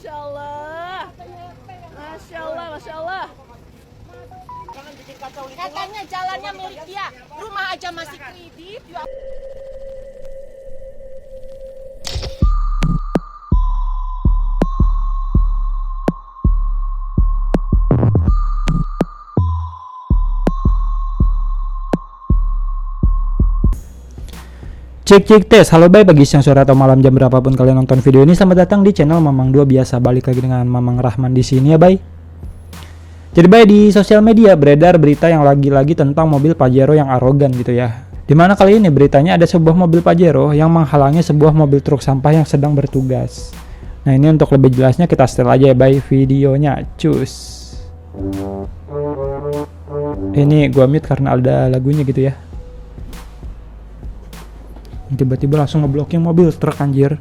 Masya Allah. Masya Allah, Masya Allah. Jangan bikin kacau lingkungan. Katanya jalannya milik dia, rumah aja masih kredit. Cek tes, halo bye pagi, siang, sore atau malam jam berapapun kalian nonton video ini, selamat datang di channel Mamang 2 biasa, balik lagi dengan Mamang Rahman di sini ya bye. Jadi bye, di sosial media beredar berita yang lagi-lagi tentang mobil Pajero yang arogan gitu ya. Dimana kali ini beritanya ada sebuah mobil Pajero yang menghalangi sebuah mobil truk sampah yang sedang bertugas. Nah ini untuk lebih jelasnya kita setel aja ya bye videonya, cus. Ini gua mute karena ada lagunya gitu ya. Tiba-tiba langsung ngeblocking mobil truk anjir.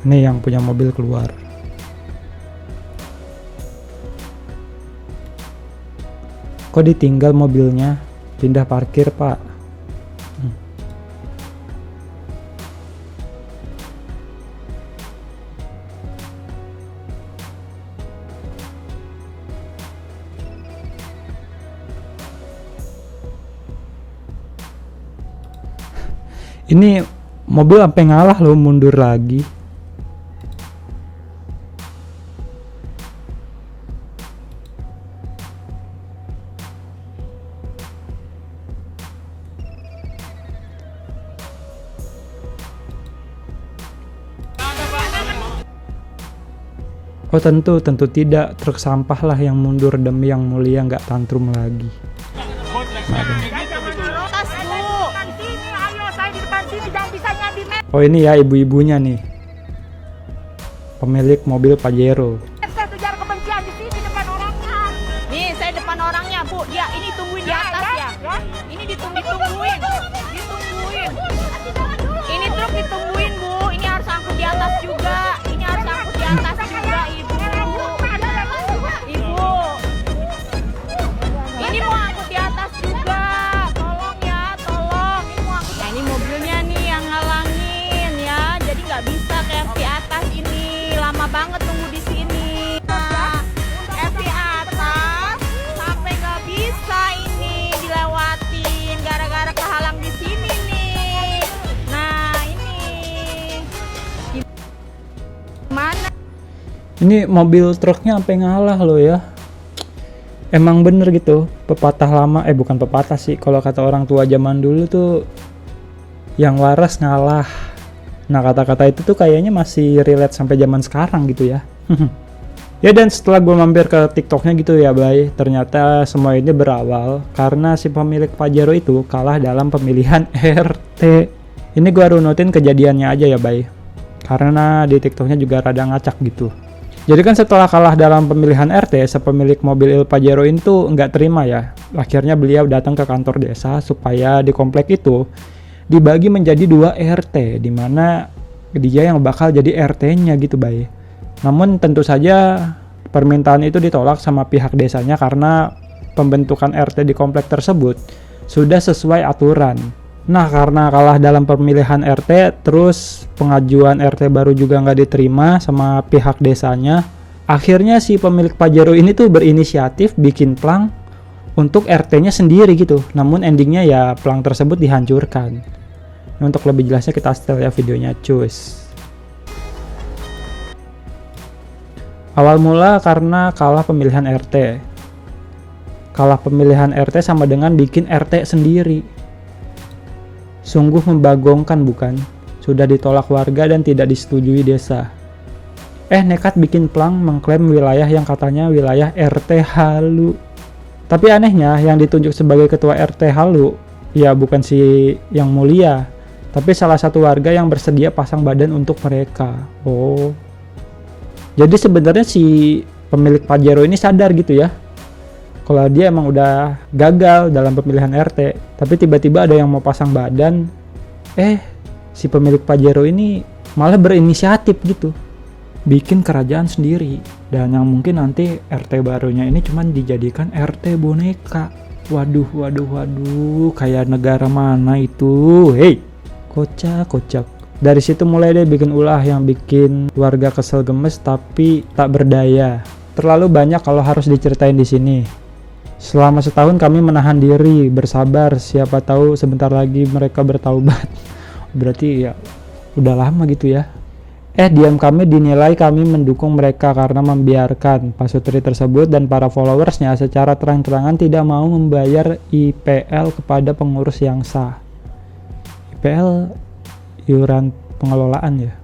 Ini yang punya mobil keluar. Kok ditinggal mobilnya? Pindah parkir pak. Ini mobil sampai ngalah loh, mundur lagi. Oh tentu tidak, truk sampah lah yang mundur demi yang mulia, nggak tantrum lagi. Oh ini ya ibu-ibunya nih, pemilik mobil Pajero. Nih saya depan orangnya bu, dia ini tungguin di atas ya. Ini ditungguin. Ini truk ditungguin bu, ini harus angkut di atas juga. Ini harus angkut di atas juga ibu. Ini mau angkut di atas juga. Tolong ya, tolong. Ini mau angkut. Nah ini mobilnya nih yang ngalangin ya. Jadi nggak bisa kayak di atas ini. Lama banget tunggu di sini. Di atas sampai nggak bisa ini dilewatin gara-gara kehalang di sini nih. Nah ini gimana? Ini mobil truknya sampai ngalah loh ya. Emang bener gitu, pepatah lama, bukan pepatah sih, kalau kata orang tua zaman dulu tuh yang waras ngalah. Nah kata-kata itu tuh kayaknya masih relate sampai zaman sekarang gitu ya. Ya dan setelah gue mampir ke TikToknya gitu ya bye, ternyata semua ini berawal karena si pemilik Pajero itu kalah dalam pemilihan RT. Ini gue runutin kejadiannya aja ya bye, karena di TikToknya juga rada ngacak gitu. Jadi kan setelah kalah dalam pemilihan RT, sepemilik mobil Il Pajero itu nggak terima ya. Akhirnya beliau datang ke kantor desa supaya di komplek itu dibagi menjadi 2 RT, di mana dia yang bakal jadi RT-nya gitu bye. Namun tentu saja permintaan itu ditolak sama pihak desanya karena pembentukan RT di komplek tersebut sudah sesuai aturan. Nah karena kalah dalam pemilihan RT, terus pengajuan RT baru juga nggak diterima sama pihak desanya. Akhirnya si pemilik Pajero ini tuh berinisiatif bikin plang untuk RT-nya sendiri gitu. Namun endingnya ya plang tersebut dihancurkan. Nah, untuk lebih jelasnya kita setel ya videonya cus. Awal mula karena kalah pemilihan RT. Kalah pemilihan RT sama dengan bikin RT sendiri. Sungguh membagongkan bukan? Sudah ditolak warga dan tidak disetujui desa. Nekat bikin plang mengklaim wilayah yang katanya wilayah RT Halu. Tapi anehnya yang ditunjuk sebagai ketua RT Halu ya bukan si yang mulia, tapi salah satu warga yang bersedia pasang badan untuk mereka. Oh. Jadi sebenarnya si pemilik Pajero ini sadar gitu ya, kalau dia emang udah gagal dalam pemilihan RT, tapi tiba-tiba ada yang mau pasang badan, si pemilik Pajero ini malah berinisiatif gitu, bikin kerajaan sendiri. Dan yang mungkin nanti RT barunya ini cuman dijadikan RT boneka. Waduh, kayak negara mana itu? Hei, kocak. Dari situ mulai deh bikin ulah yang bikin warga kesel gemes tapi tak berdaya. Terlalu banyak kalau harus diceritain di sini. Selama setahun kami menahan diri, bersabar, siapa tahu sebentar lagi mereka bertaubat. Berarti ya udah lama gitu ya. Diam kami dinilai kami mendukung mereka karena membiarkan pasutri tersebut dan para followersnya secara terang-terangan tidak mau membayar IPL kepada pengurus yang sah. IPL iuran pengelolaan ya.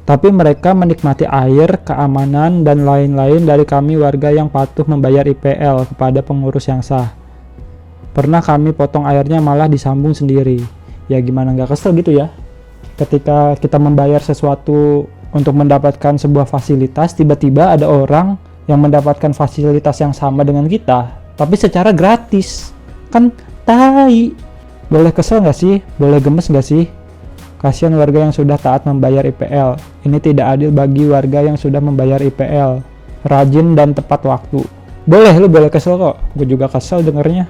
Tapi mereka menikmati air, keamanan, dan lain-lain dari kami warga yang patuh membayar IPL kepada pengurus yang sah. Pernah kami potong airnya malah disambung sendiri. Ya gimana nggak kesel gitu ya? Ketika kita membayar sesuatu untuk mendapatkan sebuah fasilitas, tiba-tiba ada orang yang mendapatkan fasilitas yang sama dengan kita, tapi secara gratis. Kan tai. Boleh kesel nggak sih? Boleh gemes nggak sih? Kasihan warga yang sudah taat membayar IPL. Ini tidak adil bagi warga yang sudah membayar IPL. Rajin dan tepat waktu. Lu boleh kesel kok. Gue juga kesel dengernya.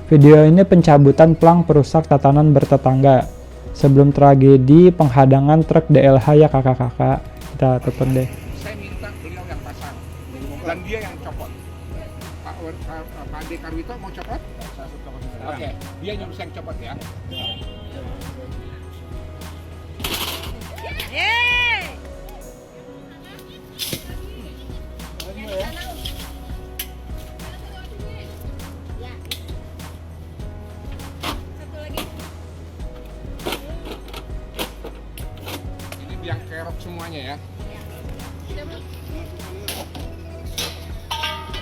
Video ini pencabutan plang perusak tatanan bertetangga. Sebelum tragedi penghadangan truk DLH ya kakak-kakak. Kita tonton deh. Saya minta beliau yang pasang dan dia yang copot. Pak Ade Karwito mau copot? Oke, dia yang bisa copot ya. Yang kerok semuanya ya.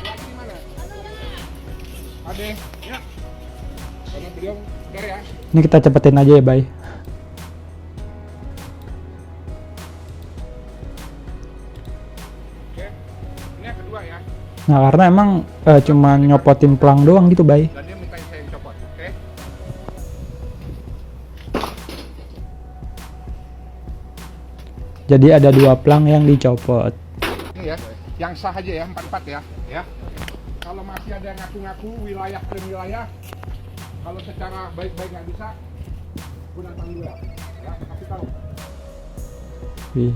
Lagi mana? Ade. Ya. Karena beliau bentar ya. Ini kita cepetin aja ya, Bay. Oke. Ini yang kedua ya. Nah, karena emang cuma nyopotin plang doang gitu, Bay. Dan dia minta saya yang copot, oke? Jadi ada 2 plang yang dicopot. Ini ya, yang sah aja ya, 44 ya. Ya. Kalau masih ada yang ngaku-ngaku wilayah per wilayah, kalau secara baik-baik nggak bisa, gue datang dulu ya. Kasih tahu. Wih.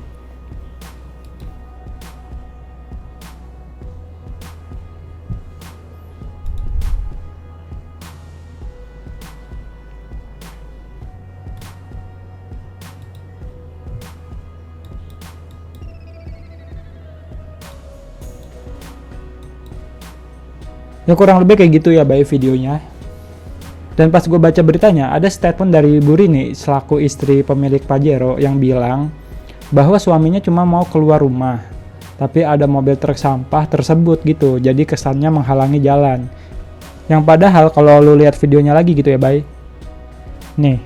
Ya kurang lebih kayak gitu ya Bay videonya. Dan pas gue baca beritanya, ada statement dari Bu Rini selaku istri pemilik Pajero yang bilang bahwa suaminya cuma mau keluar rumah, tapi ada mobil truk sampah tersebut gitu, jadi kesannya menghalangi jalan. Yang padahal kalau lu lihat videonya lagi gitu ya Bay, nih,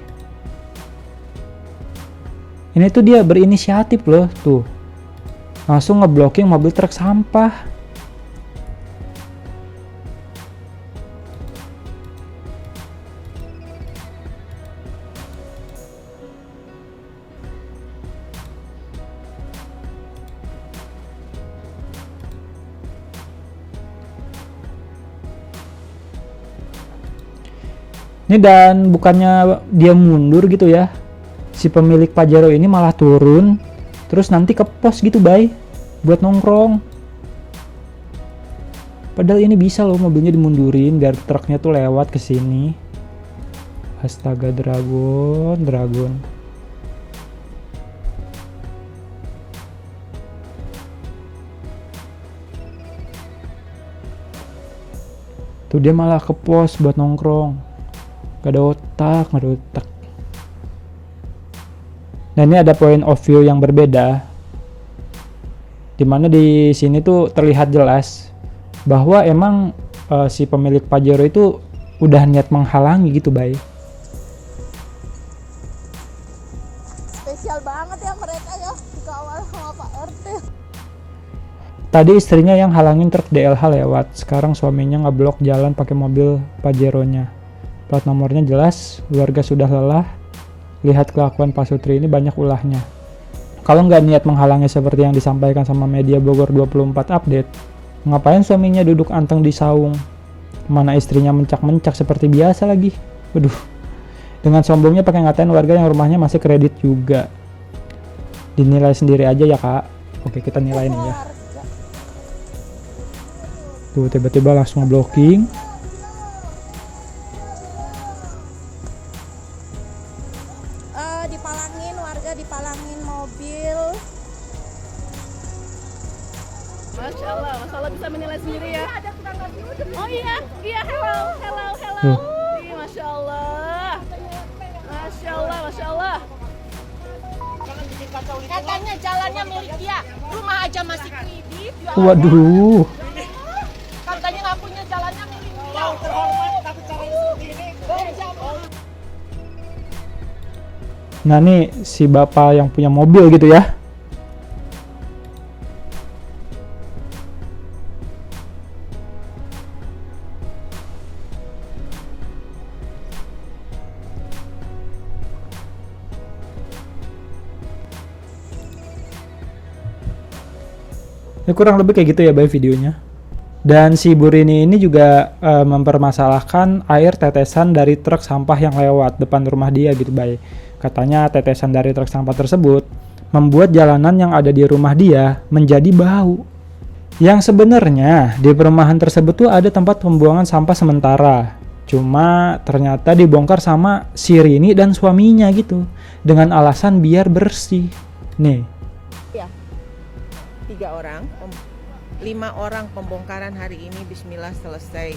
ini tuh dia berinisiatif loh tuh, langsung ngeblocking mobil truk sampah. Ini dan bukannya dia mundur gitu ya, si pemilik Pajero ini malah turun terus nanti ke pos gitu Bay buat nongkrong. Padahal ini bisa loh mobilnya dimundurin biar truknya tuh lewat ke sini. Astaga, dragon. Tuh dia malah ke pos buat nongkrong. Gak ada otak. Nah ini ada point of view yang berbeda, dimana di sini tuh terlihat jelas bahwa emang si pemilik Pajero itu udah niat menghalangi gitu Bay. Spesial banget ya mereka ya, dikawal sama Pak RT. Tadi istrinya yang halangin truk DLH lewat, sekarang suaminya ngeblok jalan pakai mobil Pajeronya. Plat nomornya jelas, warga sudah lelah, lihat kelakuan Pak Sutri ini banyak ulahnya. Kalau nggak niat menghalangi seperti yang disampaikan sama media Bogor 24 update, ngapain suaminya duduk anteng di saung? Mana istrinya mencak-mencak seperti biasa lagi. Waduh, dengan sombongnya pakai ngatain warga yang rumahnya masih kredit juga. Dinilai sendiri aja ya kak. Oke, kita nilai nih ya. Tuh tiba-tiba langsung blocking. Dipalangin warga, dipalangin mobil. Masya Allah bisa menilai sendiri ya. Oh iya, hello. Ih, Masya Allah. Masya Allah. Jangan bikin kacau di Katanya jalannya milik dia, rumah aja masih kredit. Waduh. Katanya nggak punya jalannya milik dia. Yang terhormat, tapi caranya seperti ini. Nah nih si bapak yang punya mobil gitu ya. Ya kurang lebih kayak gitu ya Bay videonya. Dan si Bu Rini ini juga mempermasalahkan air tetesan dari truk sampah yang lewat depan rumah dia gitu Bay. Katanya tetesan dari truk sampah tersebut membuat jalanan yang ada di rumah dia menjadi bau. Yang sebenarnya di perumahan tersebut tuh ada tempat pembuangan sampah sementara. Cuma ternyata dibongkar sama si Rini dan suaminya gitu. Dengan alasan biar bersih. Nih. 3 orang, 5 orang pembongkaran hari ini bismillah selesai.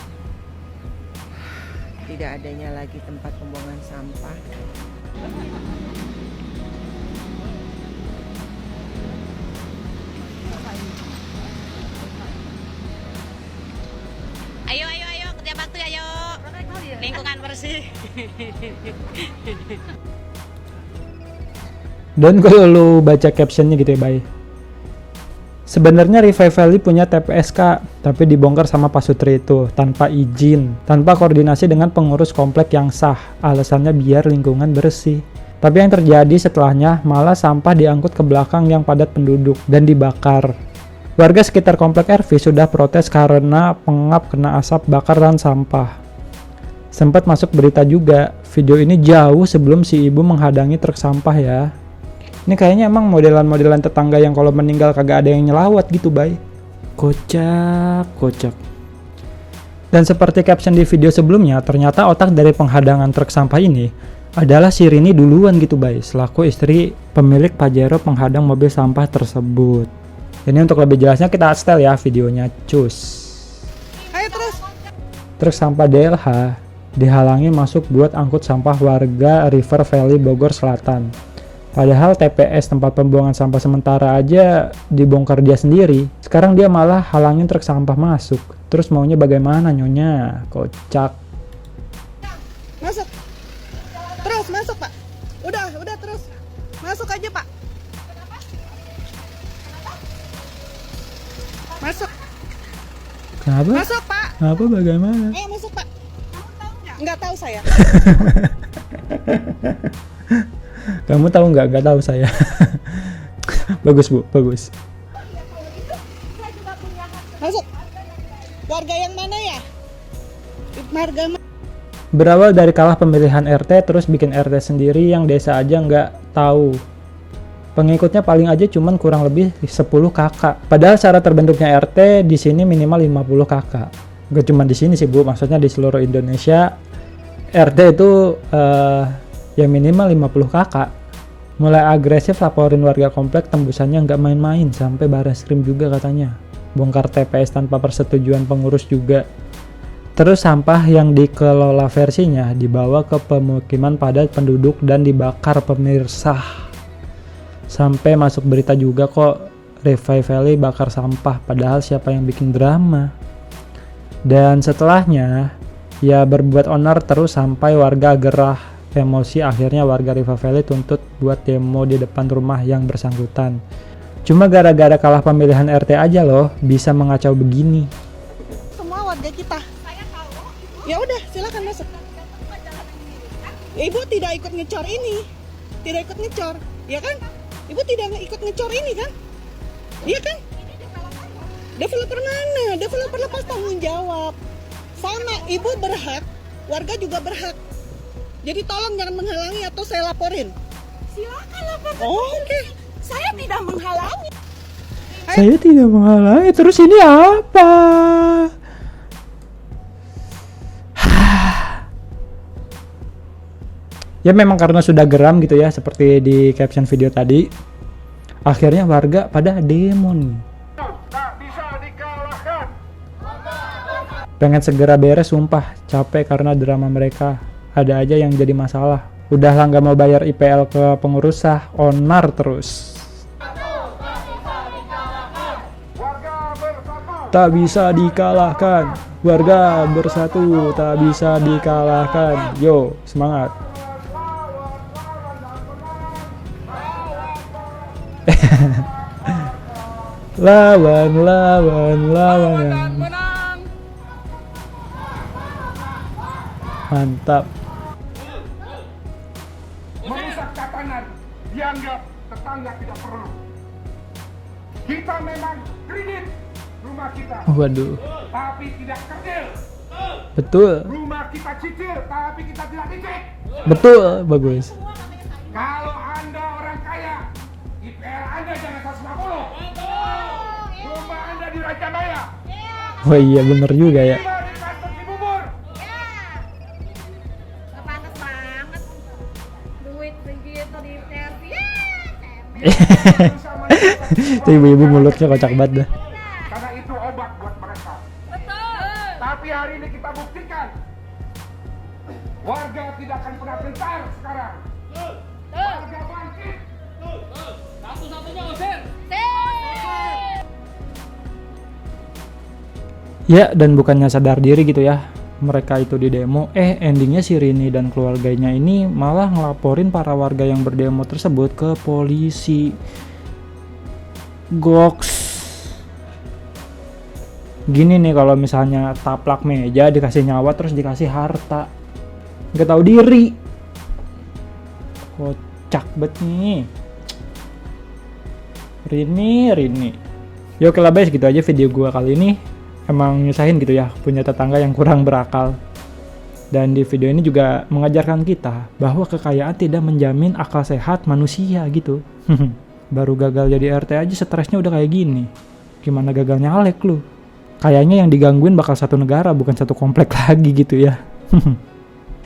Tidak adanya lagi tempat pembuangan sampah. Ayo, kerja bakti ayo. Lingkungan bersih. Dan kalau lu baca captionnya gitu ya Bay. Sebenarnya Revive Valley punya TPSK, tapi dibongkar sama Pak Sutri itu tanpa izin, tanpa koordinasi dengan pengurus komplek yang sah. Alasannya biar lingkungan bersih. Tapi yang terjadi setelahnya malah sampah diangkut ke belakang yang padat penduduk dan dibakar. Warga sekitar komplek RV sudah protes karena pengap kena asap bakar dan sampah. Sempat masuk berita juga, video ini jauh sebelum si ibu menghadangi truk sampah ya. Ini kayaknya emang modelan-modelan tetangga yang kalau meninggal kagak ada yang nyelawat gitu Bay. Kocak. Dan seperti caption di video sebelumnya, ternyata otak dari penghadangan truk sampah ini adalah si Rini duluan gitu Bay, selaku istri pemilik Pajero penghadang mobil sampah tersebut. Ini untuk lebih jelasnya kita setel ya videonya, cus. Ayo terus. Truk sampah DLH dihalangi masuk buat angkut sampah warga River Valley Bogor Selatan. Padahal TPS tempat pembuangan sampah sementara aja dibongkar dia sendiri. Sekarang dia malah halangin truk sampah masuk. Terus maunya bagaimana nyonya? Kocak. Masuk. Terus masuk, Pak. Udah terus. Masuk aja, Pak. Masuk. Kenapa? Masuk, Pak. Kenapa bagaimana? Masuk, Pak. Kamu tahu nggak? Nggak tahu saya. Kamu tahu nggak? Nggak tahu saya. Bagus Bu, bagus. Masuk. Warga yang mana ya? Marga mana? Berawal dari kalah pemilihan RT, terus bikin RT sendiri yang desa aja nggak tahu. Pengikutnya paling aja cuman kurang lebih 10 kakak. Padahal cara terbentuknya RT di sini minimal 50 kakak. Gak cuma di sini sih Bu, maksudnya di seluruh Indonesia RT itu ya minimal 50 kakak. Mulai agresif laporin warga komplek, tembusannya nggak main-main, sampai Barreskrim juga katanya. Bongkar TPS tanpa persetujuan pengurus juga. Terus sampah yang dikelola versinya dibawa ke pemukiman padat penduduk dan dibakar pemirsa. Sampai masuk berita juga kok Revive Valley bakar sampah, padahal siapa yang bikin drama. Dan setelahnya ya berbuat onar terus sampai warga gerah. Emosi, akhirnya warga Revive Valley tuntut buat demo di depan rumah yang bersangkutan. Cuma gara-gara kalah pemilihan RT aja loh bisa mengacau begini. Semua warga kita. Ya udah, silakan masuk. Ibu tidak ikut ngecor ini. tidak ikut ngecor, ya kan? Ibu tidak ikut ngecor ini kan? Iya kan? Developer mana? Developer lepas tanggung jawab. Sama, ibu berhak, warga juga berhak. Jadi tolong jangan menghalangi atau saya laporin. Silakan laporkan. Oh, oke. Saya tidak menghalangi. Saya tidak menghalangi. Terus ini apa? Ya memang karena sudah geram gitu ya, seperti di caption video tadi. Akhirnya warga pada demo nih. Tak bisa dikalahkan. Pengen segera beres, sumpah capek karena drama mereka. Ada aja yang jadi masalah. Udah lah nggak mau bayar IPL ke pengurus, onar terus. Tak bisa dikalahkan. Warga bersatu, tak bisa dikalahkan. Yo, semangat. Lawan. Mantap. Merusak tatanan, dianggap tetangga tidak perlu. Kita memang kredit rumah kita, Waduh. tapi tidak kecil. Betul. Rumah kita cicil, tapi kita tidak dicek. Betul, bagus. Kalau Anda orang kaya, IPL Anda jangan 150. Rumah Anda di Raja Maya. Oh iya bener juga ya. Lima di Pasar Cibubur. Kepanas banget. Duit segitu di servis. Tuh ibu-ibu mulutnya kocak banget dah. Karena itu obat buat mereka. Betul. Tapi hari ini kita buktikan, warga tidak akan pernah gentar sekarang. Warga bangkit. Ya, dan bukannya sadar diri gitu ya, mereka itu di demo, endingnya si Rini dan keluarganya ini malah ngelaporin para warga yang berdemo tersebut ke polisi. Goks. Gini nih kalau misalnya taplak meja dikasih nyawa terus dikasih harta, nggak tahu diri. Kocak banget nih. Rini. Ya oke lah guys, gitu aja video gua kali ini. Emang nyusahin gitu ya, punya tetangga yang kurang berakal. Dan di video ini juga mengajarkan kita bahwa kekayaan tidak menjamin akal sehat manusia gitu. Baru gagal jadi RT aja stresnya udah kayak gini. Gimana gagalnya Alek lu? Kayaknya yang digangguin bakal satu negara, bukan satu komplek lagi gitu ya.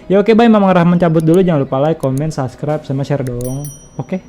Ya oke, bye. Mamang Rahman cabut dulu. Jangan lupa like, comment, subscribe, sama share dong. Oke?